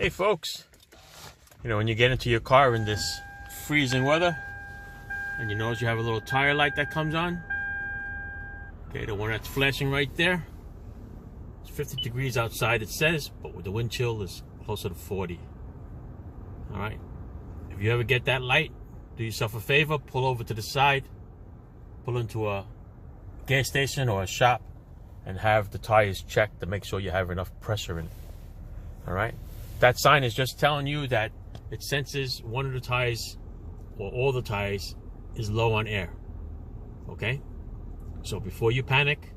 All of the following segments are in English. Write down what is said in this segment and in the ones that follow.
Hey folks, you know when you get into your car in this freezing weather and you notice you have a little tire light that comes on, okay, the one that's flashing right there, it's 50 degrees outside it says, but with the wind chill is closer to 40. All right, if you ever get that light, do yourself a favor, pull over to the side, pull into a gas station or a shop and have the tires checked to make sure you have enough pressure in it. All right, that sign is just telling you that it senses one of the tires or all the tires is low on air. Okay, so before you panic,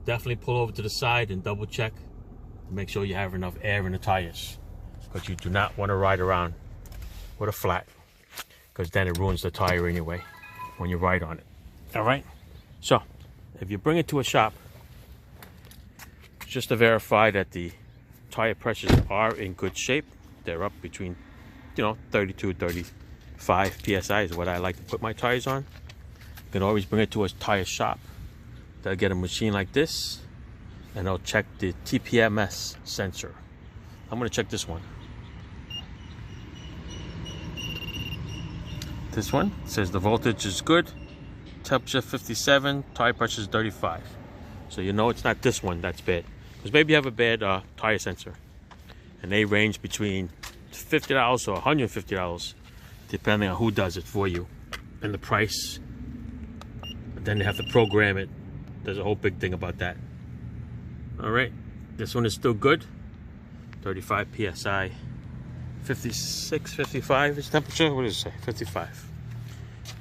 definitely pull over to the side and double check to make sure you have enough air in the tires, because you do not want to ride around with a flat, because then it ruins the tire anyway when you ride on it. All right, so if you bring it to a shop, just to verify that the tire pressures are in good shape, they're up between 32 35 psi is what I like to put my tires on. You can always bring it to a tire shop. They'll get a machine like this and they'll check the TPMS sensor. I'm going to check this one. This one says the voltage is good, temperature 57, tire pressure is 35. So you know it's not this one that's bad, because maybe you have a bad tire sensor, and they range between $50 or $150 depending on who does it for you and the price. But then they have to program it. There's a whole big thing about that. All right, this one is still good, 35 psi, 56 55 is temperature. What does it say? 55.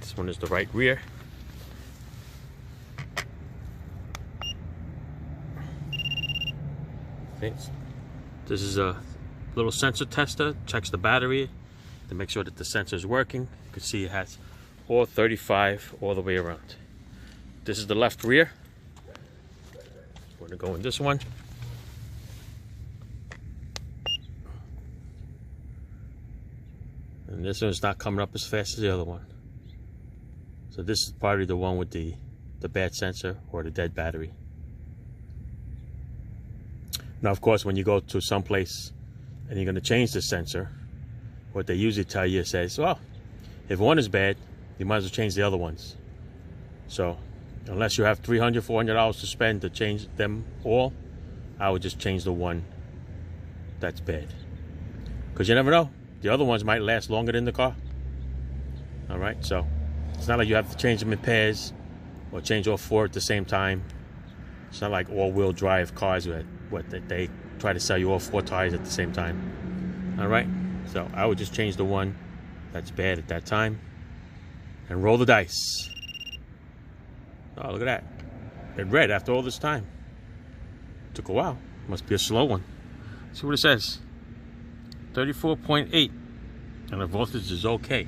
This one is the right rear. This is a little sensor tester, checks the battery to make sure that the sensor is working. You can see it has all 35 all the way around. This is the left rear. We're going to go in this one. And this one's not coming up as fast as the other one. So this is probably the one with the bad sensor or the dead battery. Now, of course, when you go to some place and you're going to change the sensor, what they usually tell you says, well, if one is bad, you might as well change the other ones. So unless you have $300, $400 to spend to change them all, I would just change the one that's bad. Because you never know, the other ones might last longer than the car. All right, so it's not like you have to change them in pairs or change all four at the same time. It's not like all-wheel drive cars where they try to sell you all four tires at the same time. All right, so I would just change the one that's bad at that time and roll the dice. Oh, look at that. It read after all this time. Took a while. Must be a slow one. See what it says. 34.8, and the voltage is okay.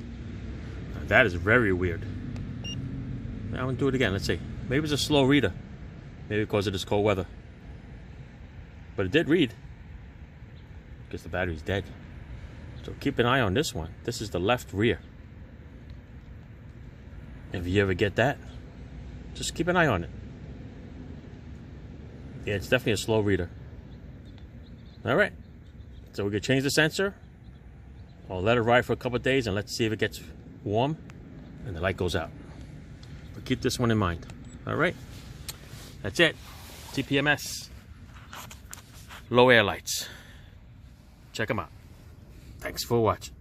Now, that is very weird. I'm gonna do it again. Let's see. Maybe it's a slow reader. Maybe because of this cold weather. But it did read. Because the battery's dead. So keep an eye on this one. This is the left rear. If you ever get that, just keep an eye on it. Yeah, it's definitely a slow reader. All right. So we could change the sensor. I'll let it ride for a couple of days and let's see if it gets warm and the light goes out. But keep this one in mind. All right. That's it. TPMS. Low air lights. Check them out. Thanks for watching.